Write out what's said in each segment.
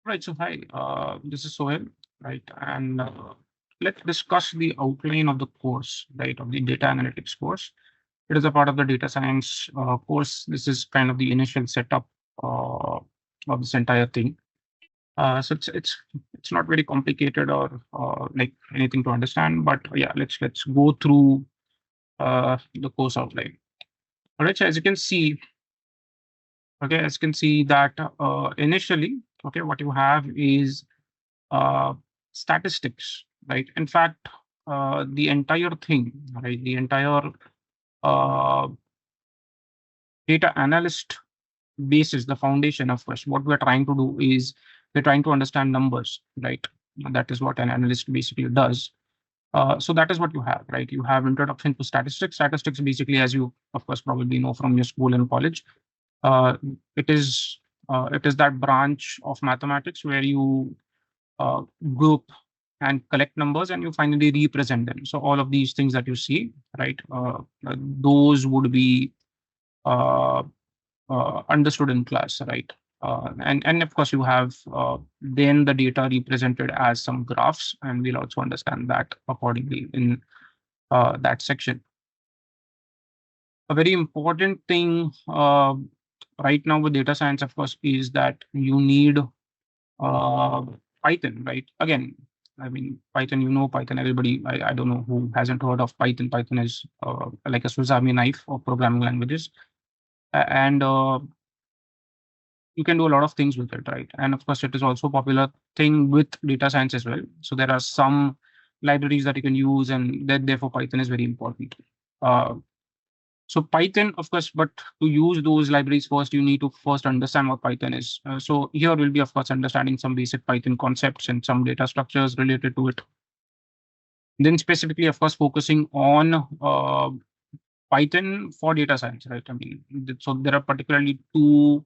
Right. So hi, this is Sohel, right? And let's discuss the outline of the course, right, of the data analytics course. It is a part of the data science course. This is kind of the initial setup uh, of this entire thing. So it's not very complicated or like anything to understand. But yeah, let's go through the course outline. All right. So as you can see, okay, as you can see that initially, okay, what you have is uh, statistics, right? In fact, the entire thing, right? The entire uh, data analyst basis, the foundation of us. What we're trying to do is we're trying to understand numbers, right? That is what an analyst basically does. So that is what you have, right? You have introduction to statistics. Statistics basically, as you of course probably know from your school and college, uh, it is it is that branch of mathematics where you uh, group and collect numbers and you finally represent them. So all of these things that you see, right, those would be uh, understood in class, right? And of course you have then the data represented as some graphs, and we'll also understand that accordingly in that section. A very important thing right now with data science, of course, is that you need uh, Python, right? Again, I mean, Python, Python, everybody, I don't know who hasn't heard of Python. Python is like a Swiss Army knife of programming languages. And you can do a lot of things with it, right? And of course, it is also a popular thing with data science as well. So there are some libraries that you can use, and that therefore Python is very important. Uh, so Python, of course, but to use those libraries first, you need to first understand what Python is. So here will be, of course, understanding some basic Python concepts and some data structures related to it. Then specifically, of course, focusing on Python for data science, right? I mean, so there are particularly two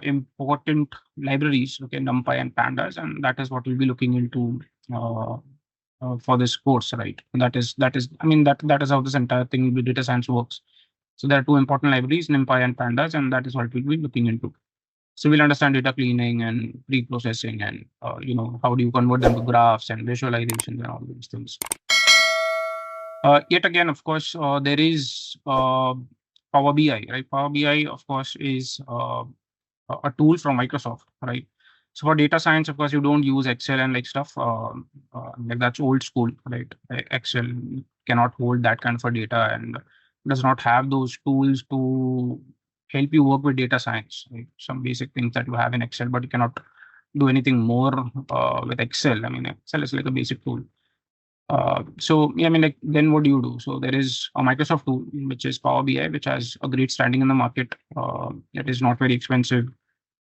important libraries, okay, NumPy and Pandas, and that is what we'll be looking into uh, for this course, right? That is, I mean, that is how this entire thing with data science works. So there are two important libraries, NumPy and Pandas, and that is what we'll be looking into. So we'll understand data cleaning and pre-processing, and how do you convert them to graphs and visualizations and all these things. Yet again, of course, there is Power BI, right? Power BI, of course, is a tool from Microsoft, right? So for data science, of course, you don't use Excel and like stuff. Like that's old school, right? Excel cannot hold that kind of a data and does not have those tools to help you work with data science. Right? Some basic things that you have in Excel, but you cannot do anything more with Excel. I mean, Excel is like a basic tool. So yeah, I mean, like then what do you do? So there is a Microsoft tool which is Power BI, which has a great standing in the market. It is not very expensive,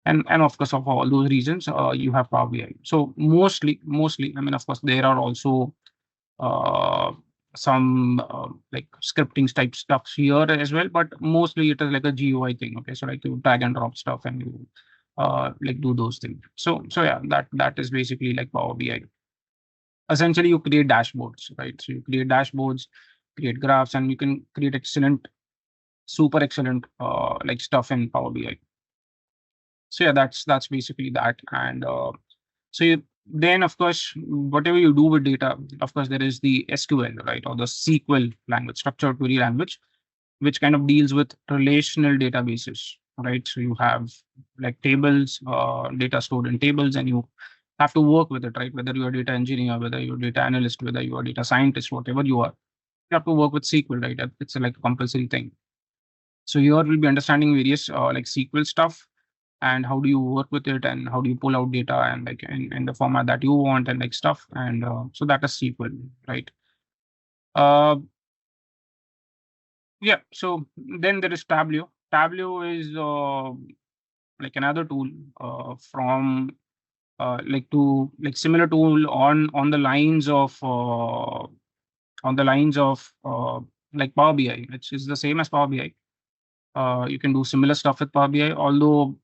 and of course, of all those reasons, you have Power BI. So mostly, I mean, of course, there are also uh, some like scripting type stuff here as well, but mostly it is like a GUI thing. Okay, so like you drag and drop stuff and you like do those things. So yeah, that is basically like Power BI. Essentially you create dashboards, right? So you create dashboards, create graphs, and you can create excellent, super excellent like stuff in Power BI. So yeah, that's basically that. And so then of course, whatever you do with data, of course there is the SQL, right, or the SQL language, structured query language, which kind of deals with relational databases, right? So you have like tables, data stored in tables, and you have to work with it, right? Whether you're a data engineer, whether you're a data analyst, whether you're a data scientist, whatever you are, you have to work with SQL, right? It's like a compulsory thing. So here we'll be understanding various like SQL stuff, and how do you work with it, and how do you pull out data and like in the format that you want and like stuff. And so that is SQL, right? Uh, yeah. So then there is Tableau. Tableau is like another tool from like to like similar tool on the lines of like Power BI, which is the same as Power BI. You can do similar stuff with Power BI, although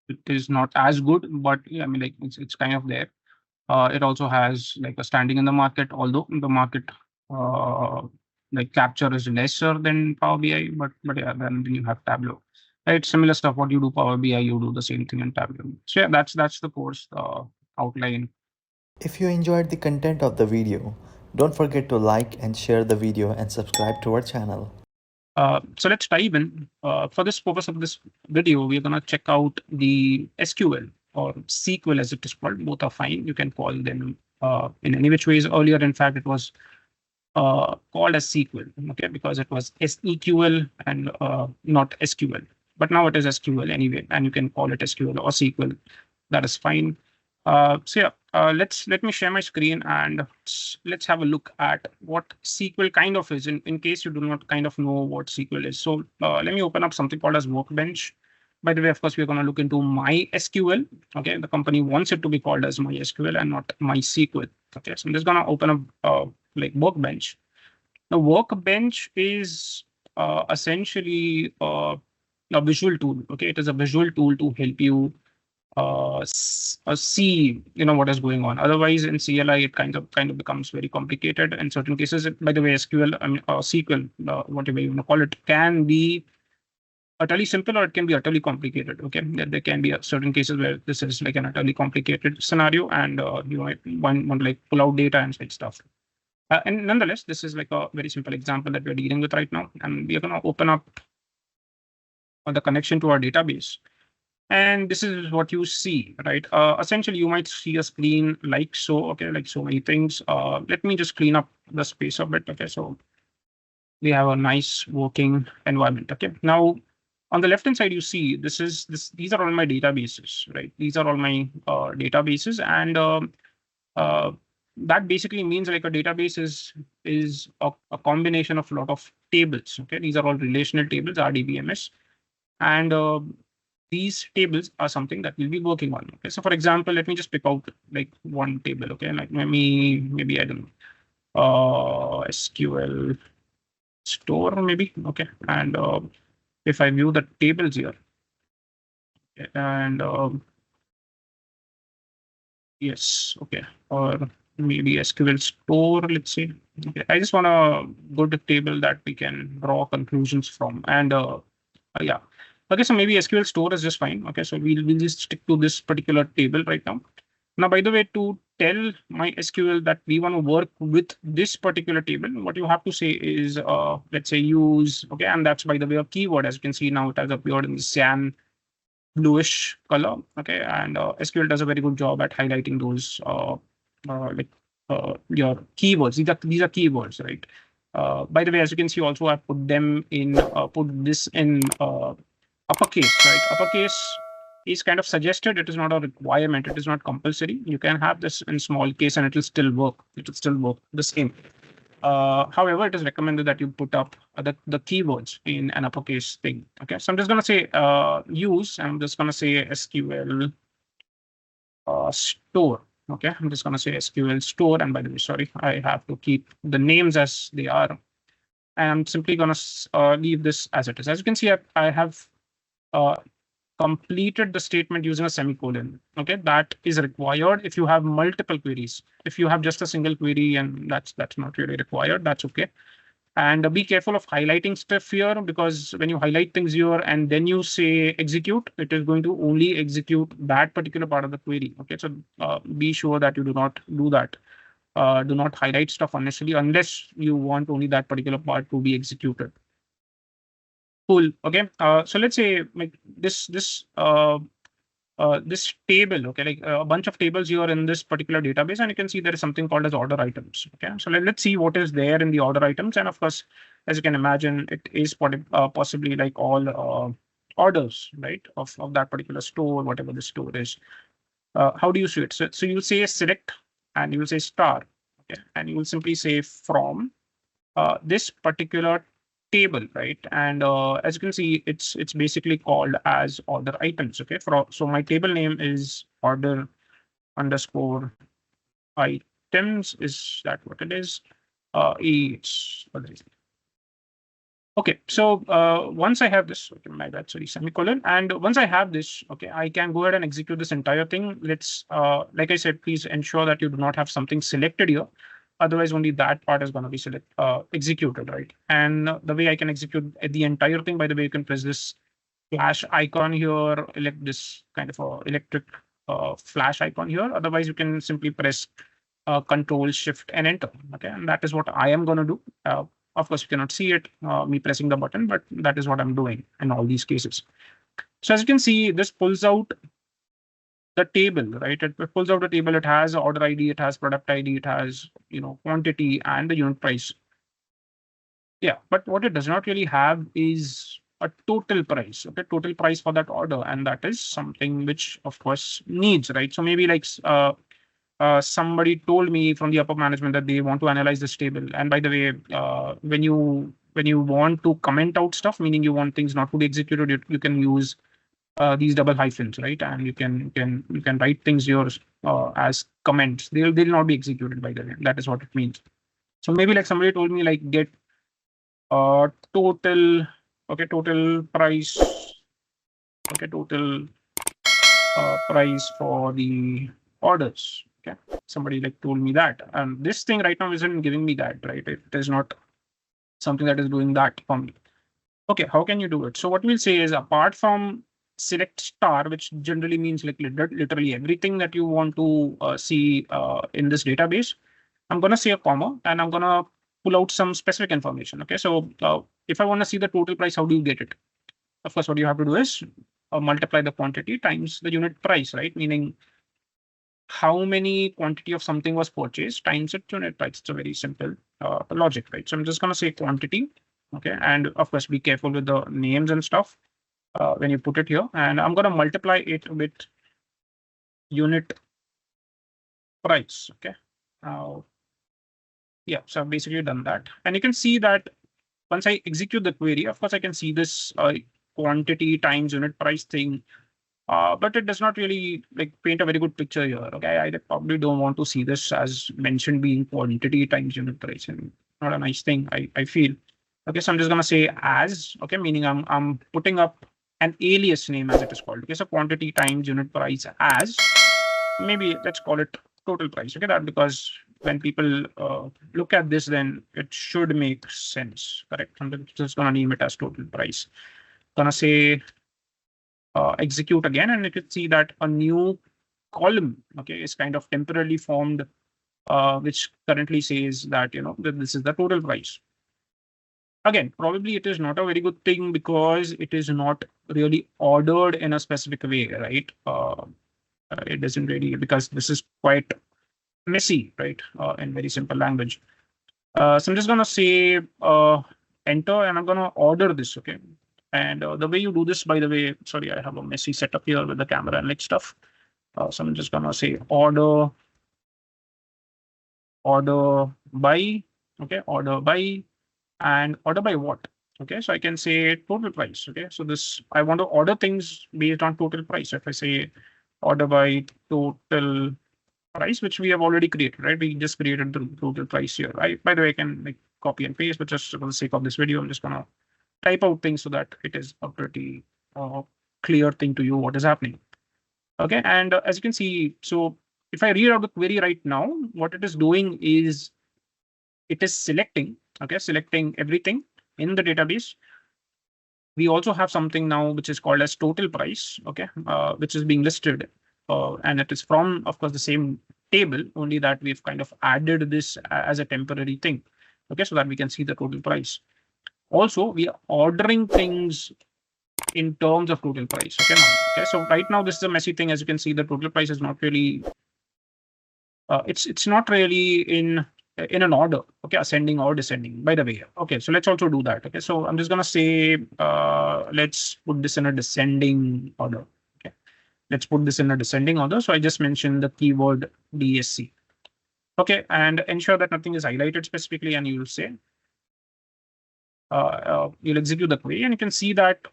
it is not as good, but yeah, I mean, like it's kind of there. It also has like a standing in the market, although the market uh, like capture is lesser than Power BI, but yeah, then you have Tableau. Right, similar stuff. What you do Power BI, you do the same thing in Tableau. So yeah, that's the course outline. If you enjoyed the content of the video, don't forget to like and share the video and subscribe to our channel. So let's dive in. For this purpose of this video, we're gonna check out the SQL or SQL as it is called. Both are fine. You can call them in any which ways. Earlier, in fact, it was called as SQL, okay, because it was SEQL and not SQL. But now it is SQL anyway, and you can call it SQL or SQL. That is fine. So yeah, let me share my screen and let's have a look at what SQL kind of is in case you do not kind of know what SQL is. So let me open up something called as Workbench. By the way, of course, we're going to look into MySQL. Okay, the company wants it to be called as MySQL and not MySQL. Okay, so I'm just going to open up like Workbench. The Workbench is essentially a visual tool. Okay, it is a visual tool to help you see what is going on. Otherwise, in CLI, it kind of becomes very complicated. In certain cases, by the way, SQL, I mean SQL, whatever you want to call it, can be utterly simple or it can be utterly complicated. Okay, there can be certain cases where this is like an utterly complicated scenario, and you might want to like pull out data and such stuff. And nonetheless, this is like a very simple example that we're dealing with right now, and we are going to open up the connection to our database. And this is what you see, right? Essentially, you might see a screen like so, okay, like so many things. Let me just clean up the space a bit, okay? So we have a nice working environment, okay? Now, on the left-hand side, you see these are all my databases, right? These are all my databases, and uh, that basically means like a database is a combination of a lot of tables, okay? These are all relational tables, RDBMS, and these tables are something that we'll be working on. Okay, so for example, let me just pick out like one table. Okay, like maybe I don't know, SQL store maybe. Okay, and if I view the tables here, and yes, okay, or maybe SQL store. Let's say. Okay, I just want a good table that we can draw conclusions from, and yeah. Okay, so maybe SQL store is just fine. Okay, so we'll just stick to this particular table right now. Now, by the way, to tell my SQL that we want to work with this particular table, what you have to say is, let's say use, okay, and that's by the way a keyword. As you can see now, it has appeared in the cyan bluish color. Okay, and SQL does a very good job at highlighting those like your keywords. These are keywords, right? By the way, as you can see, also I put them in put this in uppercase, right? Uppercase is kind of suggested. It is not a requirement. It is not compulsory. You can have this in small case and it will still work. It will still work the same. However, it is recommended that you put up the keywords in an uppercase thing. Okay, so I'm just going to say use. I'm just going to say SQL store. Okay, I'm just going to say SQL store. And by the way, sorry, I have to keep the names as they are. And I'm simply going to leave this as it is. As you can see, I have completed the statement using a semicolon. Okay, that is required if you have multiple queries. If you have just a single query and that's not really required, that's okay. And be careful of highlighting stuff here, because when you highlight things here and then you say execute, it is going to only execute that particular part of the query. Okay, so be sure that you do not do that. Do not highlight stuff unnecessarily unless you want only that particular part to be executed. Cool. Okay. So let's say like this table, okay, like a bunch of tables here in this particular database, and you can see there is something called as order items. Okay, so let's see what is there in the order items, and of course, as you can imagine, it is possibly like all orders, right, of that particular store, whatever the store is. How do you see it? So you say select, and you will say star, okay, and you will simply say from this particular table, right? And as you can see, it's basically called as order items. Okay, so my table name is order underscore items. Is that what it is? It's what is it? Okay, so once I have this, okay, my bad, sorry, semicolon. And once I have this, okay, I can go ahead and execute this entire thing. Let's, like I said, please ensure that you do not have something selected here. Otherwise, only that part is going to be executed, right? And the way I can execute the entire thing, by the way, you can press this flash icon here, elect this kind of a electric flash icon here. Otherwise, you can simply press Control Shift and Enter. Okay, and that is what I am going to do. Of course, you cannot see it, me pressing the button, but that is what I'm doing in all these cases. So as you can see, this pulls out the table, right? It pulls out the table. It has order ID, it has product ID, it has quantity and the unit price. Yeah, but what it does not really have is a total price. Okay, total price for that order, and that is something which of course needs, right? So maybe like somebody told me from the upper management that they want to analyze this table. And by the way, when you want to comment out stuff, meaning you want things not to be executed, you can use these double hyphens, right? And you can write things yours as comments. They'll not be executed, by the way. That is what it means. So maybe like somebody told me like get total, okay, total price, okay, total price for the orders. Okay, somebody like told me that, and this thing right now isn't giving me that, right? It is not something that is doing that for me. Okay, how can you do it? So what we'll say is, apart from select star, which generally means like literally everything that you want to see in this database, I'm going to say a comma and I'm going to pull out some specific information. Okay, so if I want to see the total price, how do you get it? Of course, what you have to do is multiply the quantity times the unit price, right? Meaning how many quantity of something was purchased times its unit price. It's a very simple logic, right? So I'm just going to say quantity. Okay, and of course, be careful with the names and stuff when you put it here. And I'm going to multiply it with unit price. Okay. Yeah, so I've basically done that. And you can see that once I execute the query, of course, I can see this quantity times unit price thing. But it does not really like paint a very good picture here. Okay, I probably don't want to see this as mentioned being quantity times unit price, and not a nice thing, I feel. Okay, so I'm just gonna say as, okay, meaning I'm putting up an alias name as it is called. Okay, so quantity times unit price as, maybe let's call it total price. Okay, that because when people look at this, then it should make sense, correct? I'm just gonna name it as total price. Gonna say execute again, and you can see that a new column, okay, is kind of temporarily formed, which currently says that that this is the total price. Again, probably it is not a very good thing because it is not really ordered in a specific way, right? It doesn't really, because this is quite messy, right? In very simple language. So I'm just gonna say enter, and I'm gonna order this, okay? And the way you do this, by the way, sorry, I have a messy setup here with the camera and like stuff. So I'm just gonna say order by, okay, order by, and order by what? Okay, so I can say total price. Okay, so this, I want to order things based on total price. So if I say order by total price, which we have already created, right? We just created the total price here. By the way, I can like copy and paste, but just for the sake of this video, I'm just gonna type out things so that it is a pretty clear thing to you what is happening. Okay, and as you can see, so if I read out the query right now, what it is doing is it is selecting, okay, selecting everything in the database. We also have something now which is called as total price, okay, which is being listed, and it is from, of course, the same table, only that we've kind of added this as a temporary thing, okay, so that we can see the total price. Also, we are ordering things in terms of total price. Okay, now, okay, so right now this is a messy thing. As you can see, the total price is not really, it's not really in an order, okay, ascending or descending, by the way. Okay, so let's also do that. Okay, so I'm just gonna say let's put this in a descending order. Okay, let's put this in a descending order. So I just mentioned the keyword DSC. Okay, and ensure that nothing is highlighted specifically, and you'll say you'll execute the query, and you can see that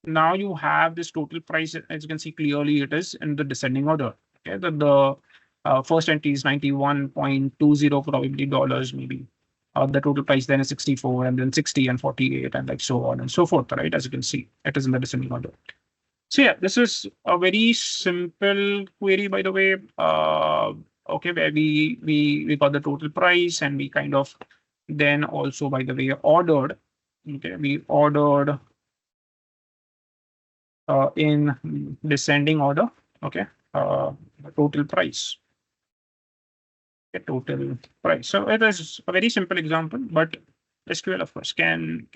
now you have this total price. As you can see clearly, it is in the descending order. Okay, the first entry is 91.20 probably dollars, maybe. The total price then is 64, and then 60 and 48, and like so on and so forth, right? As you can see, it is in the descending order. So yeah, this is a very simple query, by the way. Okay, where we got the total price, and we kind of then also, by the way, ordered. Okay, we ordered in descending order. Okay, the total price. Total price. So it is a very simple example, but SQL, of course, can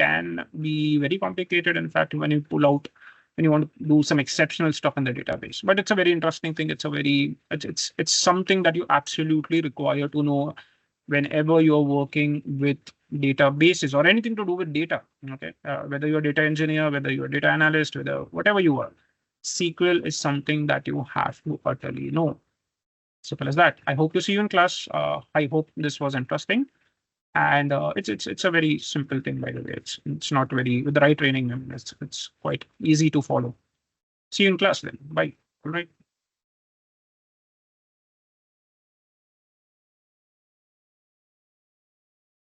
be very complicated. In fact, when you pull out, when you want to do some exceptional stuff in the database, but it's a very interesting thing. It's something that you absolutely require to know whenever you're working with databases or anything to do with data. Okay, whether you're a data engineer, whether you're a data analyst, whether whatever you are, SQL is something that you have to utterly know. Simple as that. I hope to see you in class. I hope this was interesting. And it's a very simple thing, by the way. It's not very, with the right training, it's quite easy to follow. See you in class then. Bye. All right.